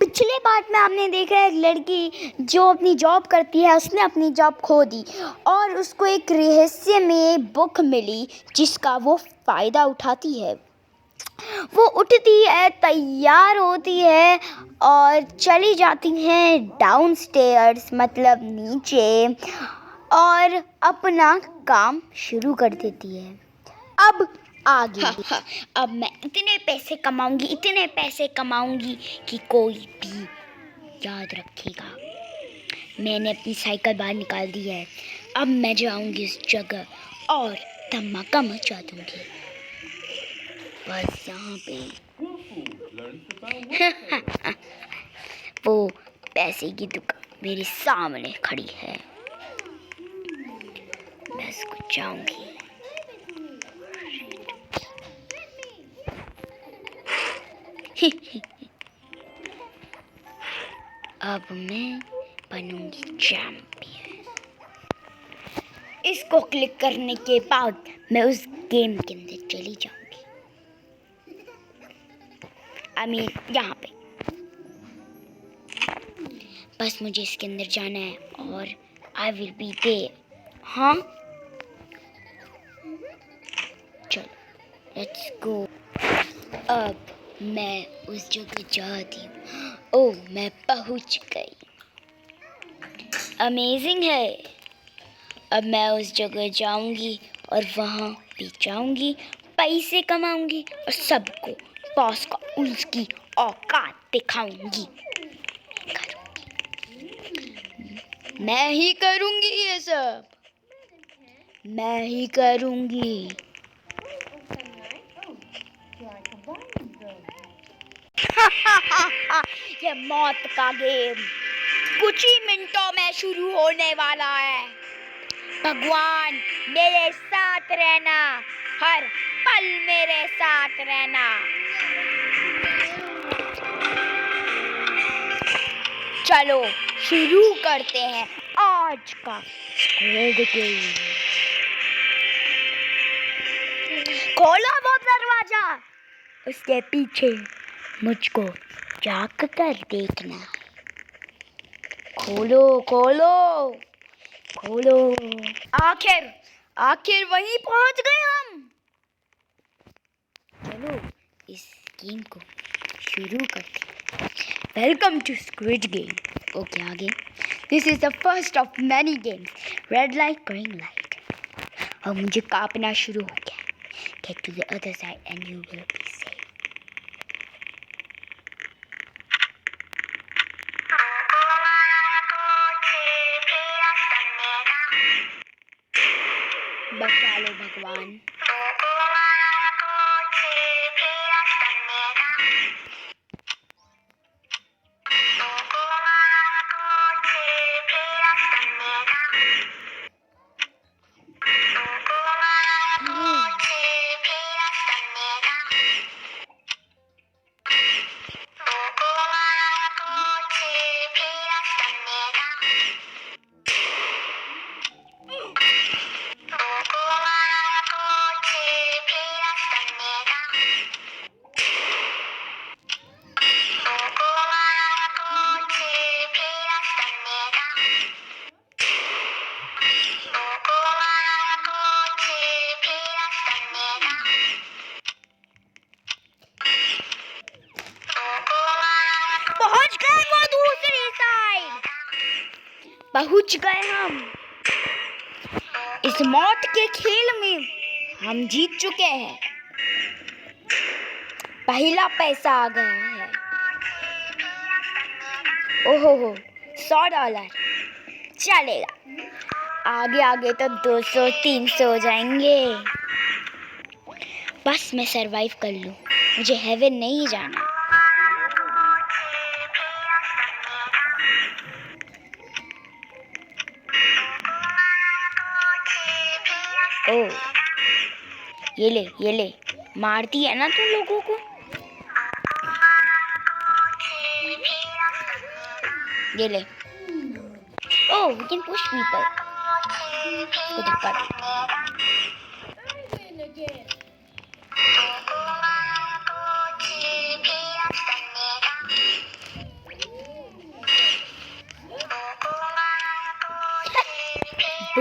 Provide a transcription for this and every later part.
पिछले पार्ट में हमने देखा है एक लड़की जो अपनी जॉब करती है, उसने अपनी जॉब खो दी और उसको एक रहस्यमय बुक मिली जिसका वो फ़ायदा उठाती है। वो उठती है, तैयार होती है और चली जाती है डाउनस्टेयर्स मतलब नीचे और अपना काम शुरू कर देती है। अब आगे अब मैं इतने पैसे कमाऊंगी कि कोई भी याद रखेगा। मैंने अपनी साइकिल बाहर निकाल दी है। अब मैं जाऊंगी इस जगह और धमाका मचा दूंगी। बस यहाँ पे वो पैसे की दुकान मेरे सामने खड़ी है। मैं उसको जाऊंगी। अब मैं बनूंगी चैंपियन। इसको क्लिक करने के बाद मैं उस गेम के अंदर चली जाऊंगी। यहाँ पे बस मुझे इसके अंदर जाना है और आई विल बी देयर। हाँ चलो लेट्स गो। अब मैं उस जगह जाती हूँ। ओह मैं पहुँच गई। अमेजिंग है। अब मैं उस जगह जाऊंगी और वहाँ भी जाऊंगी, पैसे कमाऊंगी और सबको बॉस का उसकी औकात दिखाऊंगी। मैं ही करूंगी ये सब। मैं ही करूंगी। ये मौत का गेम कुछ ही मिनटों में शुरू होने वाला है। भगवान मेरे साथ रहना, हर पल मेरे साथ रहना। चलो शुरू करते हैं आज का स्क्विड गेम। खोलो वो दरवाजा। उसके पीछे मुझको झांक कर देखना है। खोलो खोलो खोलो। आखिर वहीं पहुंच गए हम। चलो इस गेम को शुरू करते हैं। Welcome to squid game. Okay आगे। This is the first of many games. Red light green light. अब मुझे कांपना शुरू हो गया। Get to the other side and you will be safe. बचा लो भगवान। पहुंच गए हम। इस मौत के खेल में हम जीत चुके हैं। पहला पैसा आ गया है। ओहो $100 चलेगा। आगे आगे तो 200-300 हो जाएंगे। बस मैं सरवाइव कर लूं। मुझे हेवन नहीं जाना। ओह ये ले मारती है ना तुम लोगों को। ये ले। Oh we can push people. इसको धक्का दे।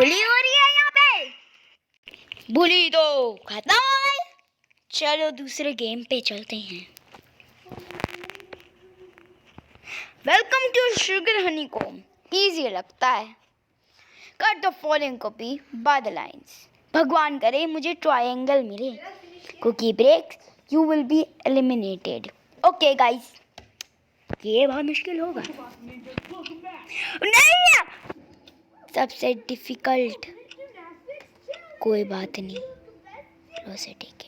बुली हो रही है यहाँ पे। बुली तो खत्म हो गई। चलो दूसरे गेम पे चलते हैं। Welcome to sugar honey comb. Easy लगता है। Cut the following copy by the lines. भगवान करे मुझे ट्रायंगल मिले। Cookie break, you will be eliminated. Okay guys, ये बहुत मुश्किल होगा। नहीं, सबसे डिफिकल्ट। कोई बात नहीं, लो से टिकट।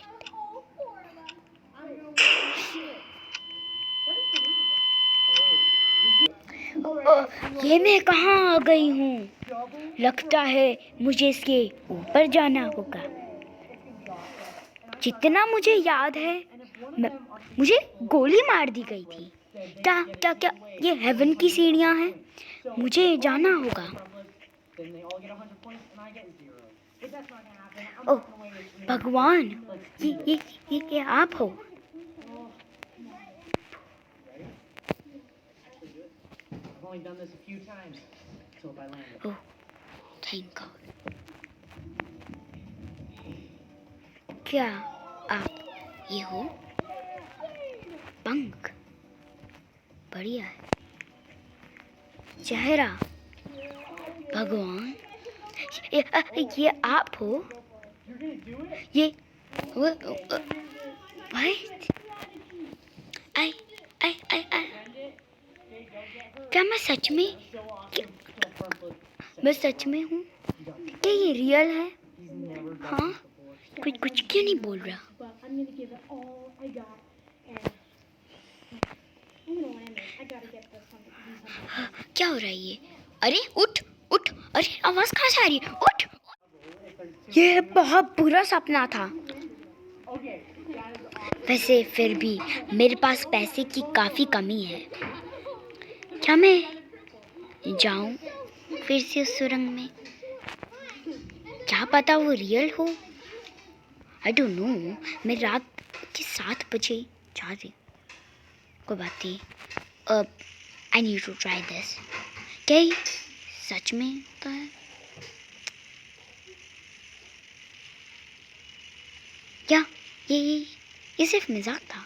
ये मैं कहाँ आ गई हूँ? लगता है मुझे इसके ऊपर जाना होगा। जितना मुझे याद है, मुझे गोली मार दी गई थी। क्या क्या क्या ये हेवन की सीढ़ियाँ हैं? मुझे जाना होगा। ओह भगवान, ये आप हो? Oh thank God. क्या आप ये हो? पंख बढ़िया है। चेहरा, भगवान, ये आप हो? ये व्हाट? आई क्या मैं सच में हूँ? क्या ये रियल है? हाँ, कुछ क्यों नहीं बोल रहा? क्या हो रहा है ये? अरे उठ उठ, अरे आवाज कहाँ से आ रही है? उठ। ये बहुत बुरा सपना था। वैसे फिर भी मेरे पास पैसे की काफी कमी है। क्या मैं जाऊं फिर से उस सुरंग में? क्या पता वो रियल हो। I don't know. मैं रात के 7 बजे जा रही। कोई बात नहीं। I need to try this. क्या ये सच में होता है? क्या ये सिर्फ मजाक था?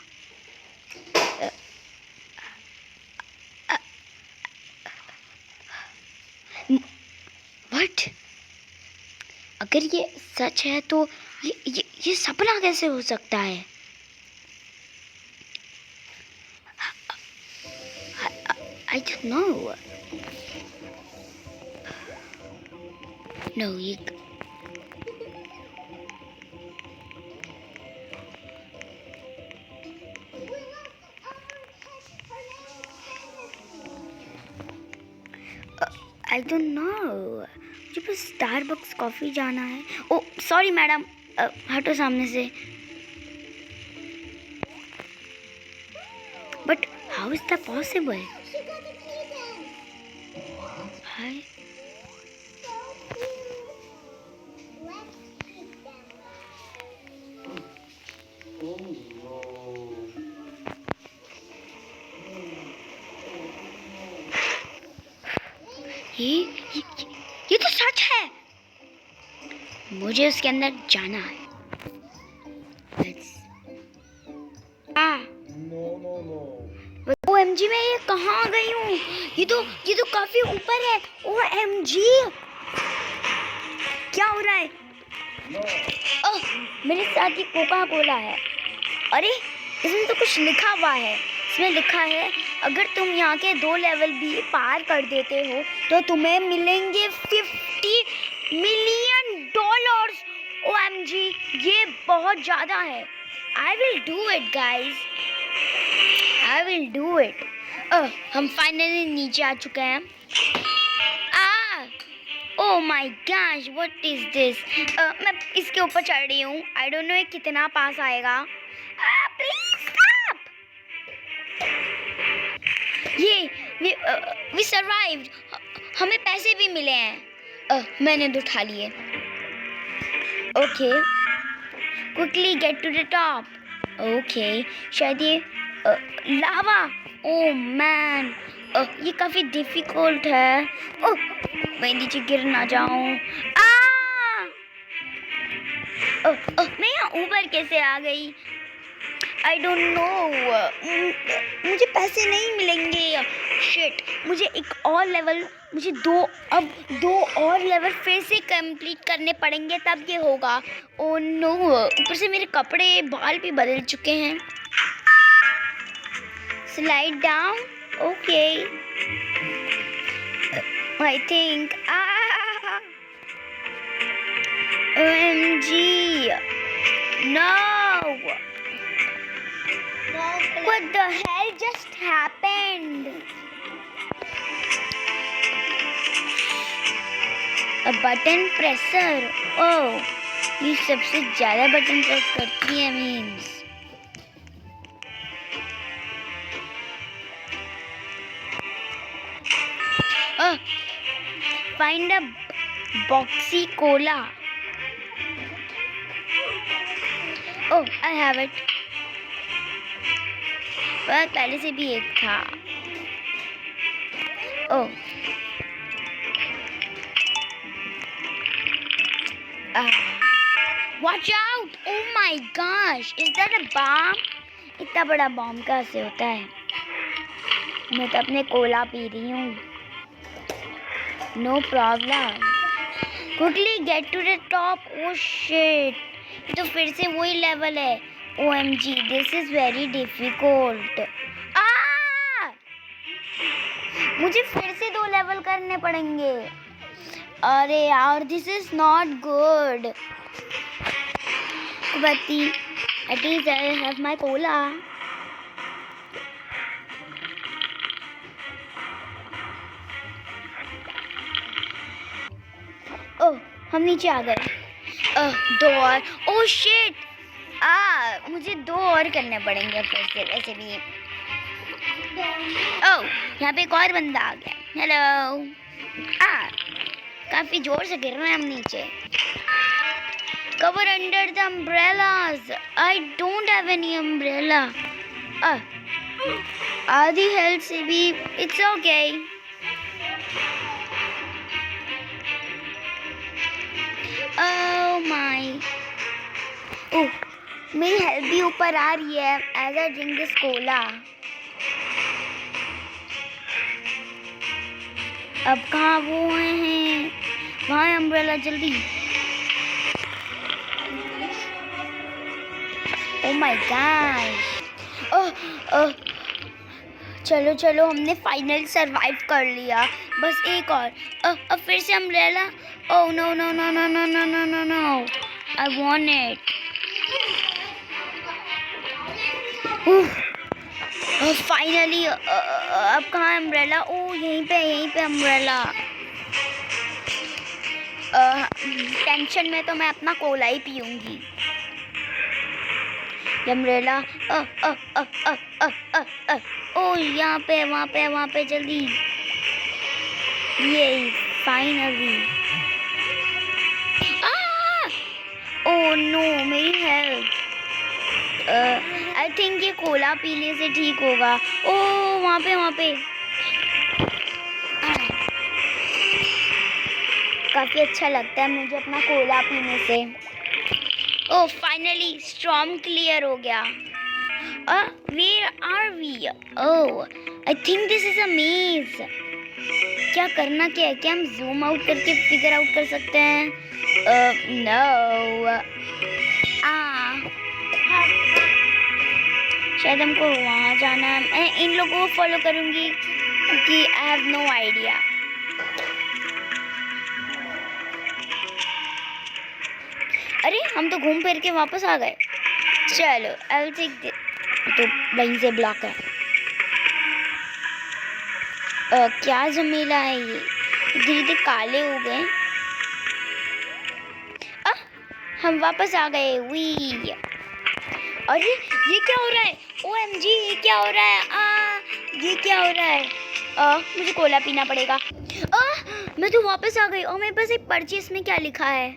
व्हाट? अगर ये सच है तो ये सपना कैसे हो सकता है? I don't know. No, I don't know. मुझे बस स्टारबक्स कॉफ़ी जाना है। ओ सॉरी मैडम, हटो सामने से। But how is that possible? हाय, ये तो सच है। मुझे उसके अंदर जाना है। OMG, मैं ये कहाँ आ गई हूँ? ये तो काफी ऊपर है। OMG, क्या हो रहा है? ओह, मेरे साथ ही कोका कोला है। अरे इसमें तो कुछ लिखा हुआ है। इसमें लिखा है अगर तुम यहाँ के 2 लेवल भी पार कर देते हो तो तुम्हें मिलेंगे $50 मिलियन। OMG, ये बहुत ज़्यादा है। I will do it guys, I will do it। हम फाइनली नीचे आ चुके हैं। Oh my gosh, what is this? मैं इसके ऊपर चढ़ रही हूँ। आई डोंट नो ये कितना पास आएगा। Please stop. We survived. हमें पैसे भी मिले हैं। मैंने तो उठा लिए। Okay, quickly get to the top. Okay, शायद ये लावा। ओह मैन, ये काफ़ी डिफिकल्ट है। ओह मैं नीचे गिर ना जाऊं। मैं यहाँ ऊपर कैसे आ गई? I don't know. मुझे पैसे नहीं मिलेंगे। शिट, मुझे एक और लेवल, मुझे दो और लेवल फिर से कंप्लीट करने पड़ेंगे, तब ये होगा। ओह नो, ऊपर से मेरे कपड़े बाल भी बदल चुके हैं। Slide down. Okay, I think OMG, no! What the hell just happened? A button presser. Oh, ये सबसे ज़्यादा बटन प्रेस करती है means. Find a boxy cola. Oh, I have it. वह पहले से भी एक था। Oh. Watch out! Oh my gosh! Is that a bomb? इतना बड़ा बॉम्ब कहाँ से होता है? मैं तो अपने कोला पी रही हूँ। No problem. Quickly get to the top. Oh shit! तो फिर से वही लेवल है। OMG, this is very difficult. मुझे फिर से 2 लेवल करने पड़ेंगे। अरे यार, this is not good. But at least I have my cola. ओह, हम नीचे आ गए। 2 और। ओह शिट, मुझे 2 और करने पड़ेंगे फिर से वैसे भी। ओह, यहाँ पे एक और बंदा आ गया। हेलो। काफ़ी जोर से गिर रहे हैं हम नीचे। Cover under the umbrellas. I don't have any umbrella. आधी हेल्थ से भी it's okay. Oh my, oh मेरी हेल्थ भी ऊपर आ रही है as I drink this cola. अब कहाँ वो हैं? वहाँ अम्ब्रेला, जल्दी। Oh my god. चलो चलो, हमने फाइनल सरवाइव कर लिया। बस एक और। अब फिर से umbrella. Oh no no no no no no no no no, I want it. Finally. अब कहाँ है अम्ब्रेला? ओह यहीं पे अम्ब्रेला। टेंशन में तो मैं अपना कोला ही पीऊंगी। अम्ब्रेला। ओह यहाँ पे, वहाँ पे जल्दी। ये फाइनली। ओह नो, मेरी हेल्थ। आई थिंक ये कोला पीने से ठीक होगा। ओह वहाँ पे काफ़ी अच्छा लगता है मुझे अपना कोला पीने से। ओह फाइनली स्टॉर्म क्लियर हो गया। Where are we? Oh I think this is a maze. क्या करना क्या है? क्या हम जूम आउट करके फिगर आउट कर सकते हैं? नो। शायद हमको वहाँ जाना है। मैं इन लोगों को फॉलो करूँगी क्योंकि आई हैव नो आइडिया। अरे हम तो घूम फिर के वापस आ गए। चलो आई विल टेक तो वहीं से ब्लॉक है। क्या झमेला है ये? धीरे धीरे काले हो गए। हम वापस आ गए। वी, अरे ये क्या हो रहा है? OMG, ये क्या हो रहा है? ये क्या हो रहा है? मुझे कोला पीना पड़ेगा। मैं तो वापस आ गई और मेरे पास एक पर्ची, इसमें क्या लिखा है?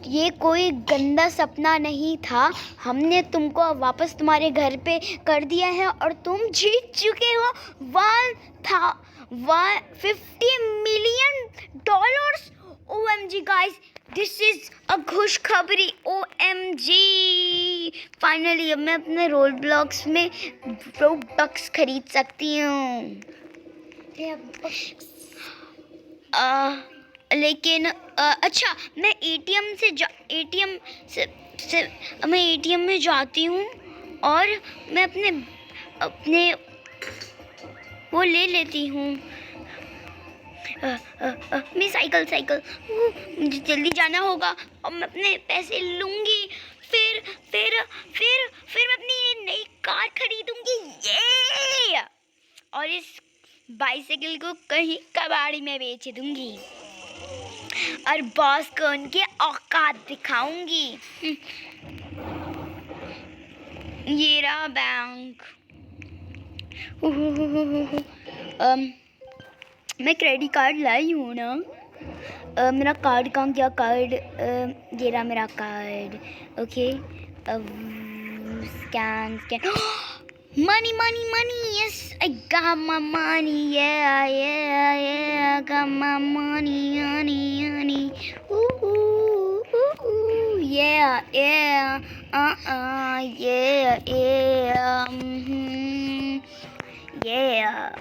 ये कोई गंदा सपना नहीं था। हमने तुमको वापस तुम्हारे घर पे कर दिया है और तुम जीत चुके हो $150 million। OMG guys, this is a खुशखबरी। OMG, फाइनली अब मैं अपने रोल ब्लॉक्स में रोबक्स खरीद सकती हूँ। लेकिन अच्छा, मैं एटीएम में जाती हूँ और मैं अपने वो ले लेती हूँ। मैं साइकिल मुझे जल्दी जाना होगा और मैं अपने पैसे लूँगी। फिर मैं अपनी नई कार खरीदूँगी। ये और इस बाइसाइकिल को कहीं कबाड़ी में बेच दूँगी और बॉस को उनके औकात दिखाऊंगी। ये रहा बैंक। मैं क्रेडिट कार्ड लाई हूँ ना। मेरा कार्ड कहाँ गया? कार्ड ये रहा मेरा card. Okay, scan money, yes, I got my money, yeah, I got my money, honey, ooh, yeah, yeah, yeah,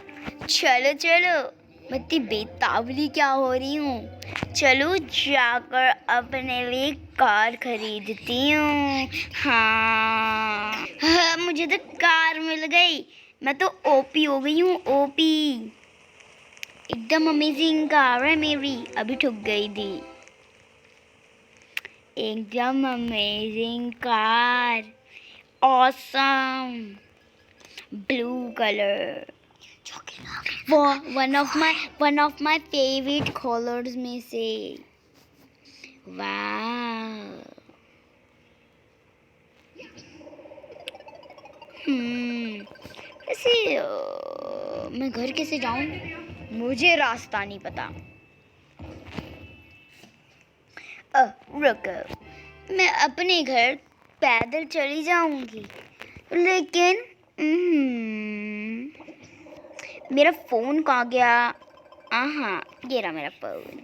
चलो मैं इतनी बेतावली क्या हो रही हूँ? चलो जाकर अपने लिए कार खरीदती हूँ। हाँ, मुझे तो कार मिल गई। मैं तो ओपी हो गई हूँ। ओपी एकदम अमेजिंग कार है मेरी। अभी ठुक गई थी। एकदम amazing car, awesome blue colour, वो one of my favourite colours में से। वाह, ऐसे मैं घर कैसे जाऊं? मुझे रास्ता नहीं पता। रुको, मैं अपने घर पैदल चली जाऊंगी, लेकिन मेरा फ़ोन कहाँ गया? हाँ, ये रहा मेरा फ़ोन।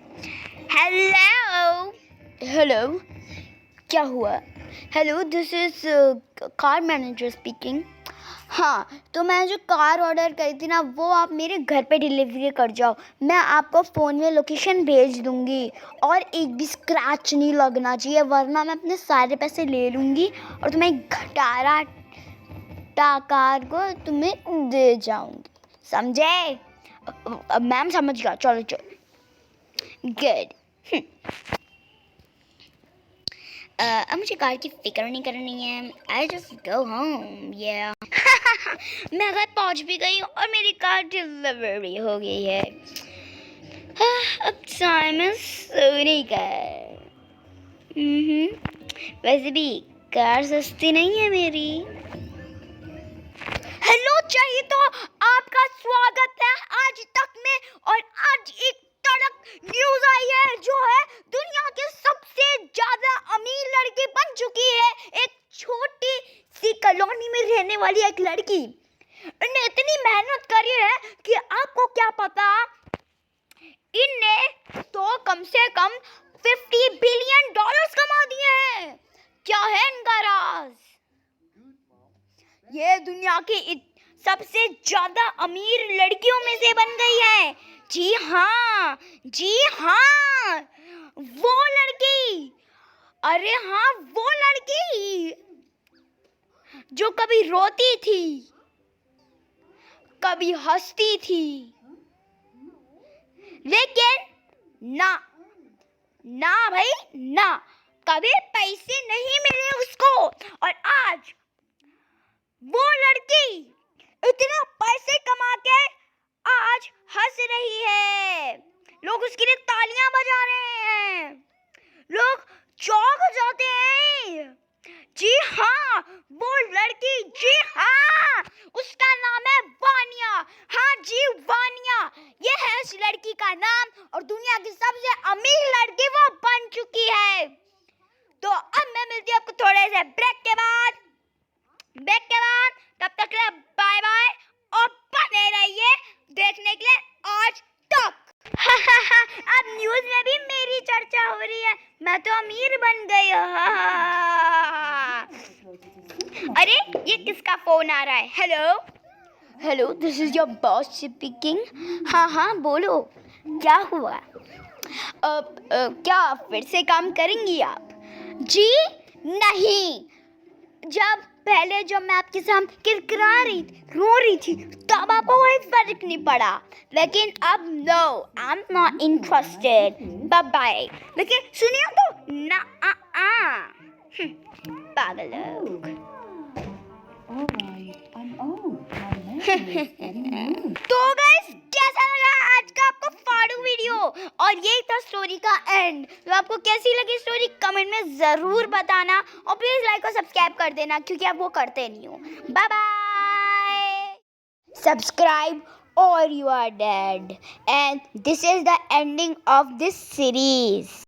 हेलो, क्या हुआ? Hello, this is car manager speaking. हाँ, तो मैं जो कार ऑर्डर करी थी ना, वो आप मेरे घर पे डिलीवरी कर जाओ। मैं आपको फ़ोन में लोकेशन भेज दूँगी और एक भी स्क्रैच नहीं लगना चाहिए, वरना मैं अपने सारे पैसे ले लूँगी और तुम्हें कार को तुम्हें दे जाऊँगी। समझे? मैम समझ गया। चलो गुड। अब मुझे कार की फिक्र नहीं करनी है। I just go home. या मैं घर पहुंच भी गई हूँ और मेरी कार डिलीवरी हो गई है। अब टाइम है सोने का। वैसे भी कार सस्ती नहीं है मेरी। हेलो, चाहिए तो आपका स्वागत है आज तक में। और आज एक तड़क न्यूज आई है, जो है दुनिया के सबसे ज्यादा अमीर लड़की बन चुकी है। एक छोटी सी कॉलोनी में रहने वाली एक लड़की इन्हें इतनी मेहनत करी है कि आपको क्या पता, इनने तो कम से कम $50 बिलियन कमा दिए हैं। क्या है इनका राज? ये दुनिया की सबसे ज्यादा अमीर लड़कियों में से बन गई है। जी हाँ, वो लड़की। अरे हाँ, वो लड़की जो कभी रोती थी, कभी हंसती थी, लेकिन ना भाई ना, कभी पैसे नहीं मिले उसको। और आज वो लड़की इतने पैसे कमा के आज हंस रही है। लोग उसके लिए तालियां बजा रहे हैं, लोग चौंक जाते हैं। जी हाँ, वो लड़की, जी हाँ, उसका नाम है वानिया। हाँ जी, वानिया, ये है उस लड़की का नाम। और दुनिया की सबसे अमीर लड़की वो बन चुकी है। मैं तो अमीर बन गई। अरे ये किसका फोन आ रहा है? Hello hello, this is your boss speaking. हाँ हाँ बोलो, क्या हुआ? क्या फिर से काम करेंगी आप? जी नहीं, जब मैं आपके सामने किरकिरा रही थी, रो रही थी, तब आपको कोई फर्क नहीं पड़ा, लेकिन अब no, I am not interested, bye bye. लेकिन सुनिए तो ना, पागल लोग। तो गाइस, कैसा लगा आज का आपको फाड़ू वीडियो? और यही था स्टोरी का एंड। तो आपको कैसी लगी स्टोरी कमेंट में ज़रूर बताना, और प्लीज़ लाइक और सब्सक्राइब कर देना, क्योंकि आप वो करते नहीं हो। Bye bye. Subscribe or you are dead, and this is the ending of this series.